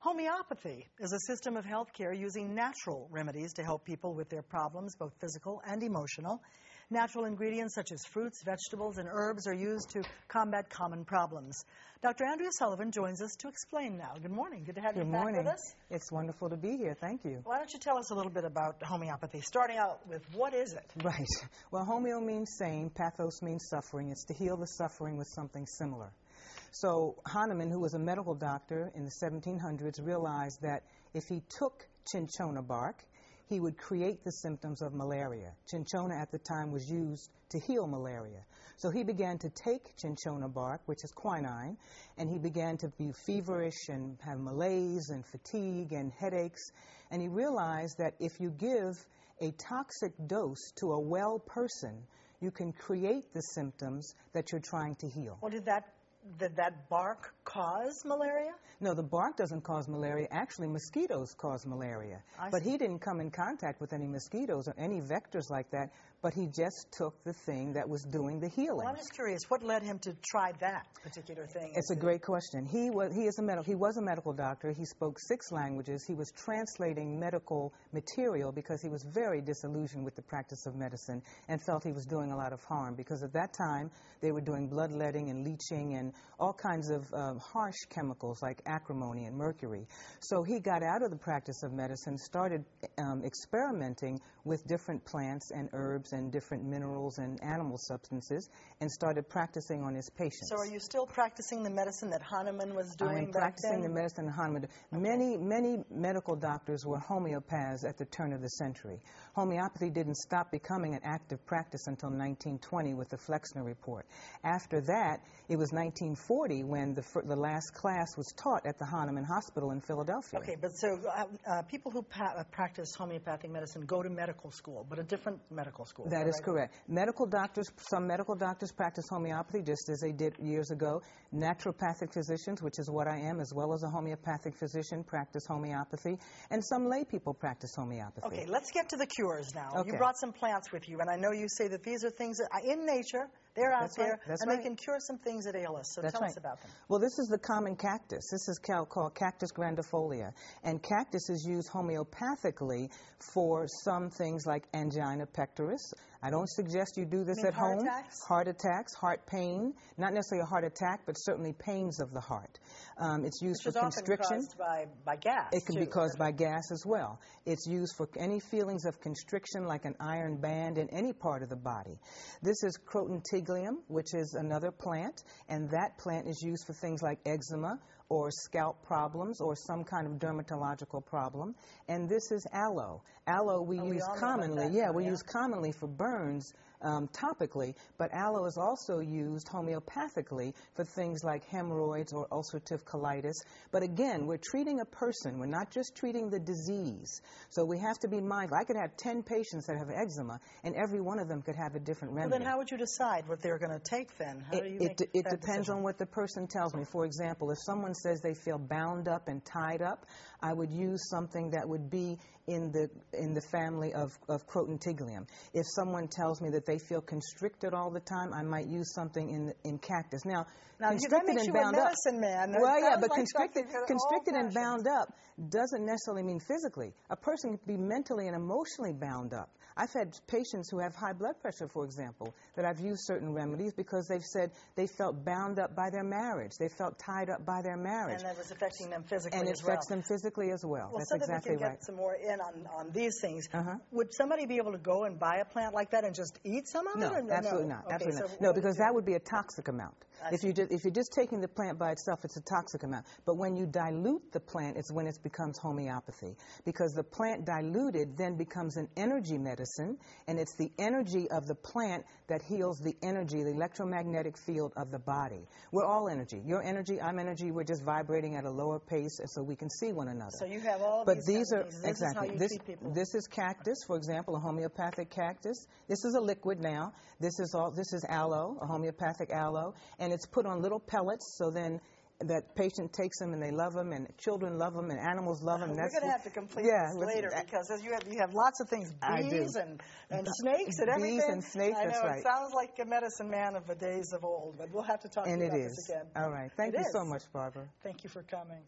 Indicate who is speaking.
Speaker 1: Homeopathy is a system of healthcare using natural remedies to help people with their problems, both physical and emotional. Natural ingredients such as fruits, vegetables, and herbs are used to combat common problems. Dr. Andrea Sullivan joins us to explain now. Good morning. Good to have you back with us.
Speaker 2: It's wonderful to be here. Thank you.
Speaker 1: Why don't you tell us a little bit about homeopathy, starting out with what is it?
Speaker 2: Right. Well, homeo means sane, pathos means suffering. It's to heal the suffering with something similar. So Hahnemann, who was a medical doctor in the 1700s, realized that if he took cinchona bark, he would create the symptoms of malaria. Cinchona at the time was used to heal malaria. So he began to take cinchona bark, which is quinine, and he began to be feverish and have malaise and fatigue and headaches. And he realized that if you give a toxic dose to a well person, you can create the symptoms that you're trying to heal.
Speaker 1: Well, did that bark cause malaria?
Speaker 2: No, the bark doesn't cause malaria. Actually, mosquitoes cause malaria. But he didn't come in contact with any mosquitoes or any vectors like that, but he just took the thing that was doing the healing.
Speaker 1: Well, I'm just curious, what led him to try that particular thing?
Speaker 2: It's a great question. He was a medical doctor. He spoke 6 languages. He was translating medical material because he was very disillusioned with the practice of medicine and felt he was doing a lot of harm, because at that time they were doing bloodletting and leeching and all kinds of harsh chemicals like acrimony and mercury. So he got out of the practice of medicine, started experimenting with different plants and herbs and different minerals and animal substances, and started practicing on his patients.
Speaker 1: So are you still practicing the medicine that Hahnemann was doing back then?
Speaker 2: I am practicing the medicine that Hahnemann did. Many medical doctors were homeopaths at the turn of the century. Homeopathy didn't stop becoming an active practice until 1920 with the Flexner Report. After that, it was 1940 when the last class was taught at the Hahnemann Hospital in Philadelphia.
Speaker 1: Okay, but so people who practice homeopathic medicine go to medical school, but a different medical school.
Speaker 2: That is correct. Medical doctors, some medical doctors practice homeopathy just as they did years ago. Naturopathic physicians, which is what I am, as well as a homeopathic physician, practice homeopathy. And some lay people practice homeopathy.
Speaker 1: Okay, let's get to the cures now.
Speaker 2: Okay.
Speaker 1: You brought some plants with you, and I know you say that these are things that are in nature. They're out there, and they can cure some things that ail us. So tell us about them.
Speaker 2: Well, this is the common cactus. This is called Cactus grandifolia. And cactus is used homeopathically for some things like angina pectoris. I don't suggest you do this at home. Heart attacks, heart pain. Not necessarily a heart attack, but certainly pains of the heart. It's used for constriction.
Speaker 1: Which is often caused by gas.
Speaker 2: It can be caused by gas as well. It's used for any feelings of constriction, like an iron band in any part of the body. This is Crotontiglium, which is another plant, and that plant is used for things like eczema or scalp problems or some kind of dermatological problem. And this is aloe. Aloe we use commonly, use commonly for burns topically, but aloe is also used homeopathically for things like hemorrhoids or ulcerative colitis. But again, we're treating a person. We're not just treating the disease. So we have to be mindful. I could have 10 patients that have eczema, and every one of them could have a different remedy.
Speaker 1: Well, then how would you decide what they're going to take then? How do you make
Speaker 2: it depends on what the person tells me. For example, if someone says they feel bound up and tied up, I would use something that would be in the family of Crotontiglium. If someone tells me that they feel constricted all the time, I might use something in cactus. Now constricted and bound up. Well, yeah, but constricted and bound up doesn't necessarily mean physically. A person can be mentally and emotionally bound up. I've had patients who have high blood pressure, for example, that I've used certain remedies because they've said they felt bound up by their marriage. They felt tied up by their marriage.
Speaker 1: And that was affecting them physically
Speaker 2: and it affects them physically as well. That's exactly right.
Speaker 1: So that we can get some more in on these things, would somebody be able to go and buy a plant like that and just eat some of it?
Speaker 2: No, absolutely not. Absolutely not. No, because that would be a toxic amount. If you're just taking the plant by itself, it's a toxic amount. But when you dilute the plant, it's when it becomes homeopathy. Because the plant diluted then becomes an energy medicine, and it's the energy of the plant that heals the energy, the electromagnetic field of the body. We're all energy. You're energy, I'm energy. We're just vibrating at a lower pace so we can see one another.
Speaker 1: So you have all
Speaker 2: these are exactly. This is cactus, for example, a homeopathic cactus. This is a liquid now. This is aloe, a homeopathic aloe, and it's put on little pellets, so then that patient takes them and they love them, and children love them, and animals love them.
Speaker 1: We're going to have to complete this later, because as you have lots of things, bees and snakes and everything.
Speaker 2: Bees and snakes, that's right.
Speaker 1: It sounds like a medicine man of the days of old, but we'll have to talk about this again.
Speaker 2: All right. Thank you so much, Barbara.
Speaker 1: Thank you for coming.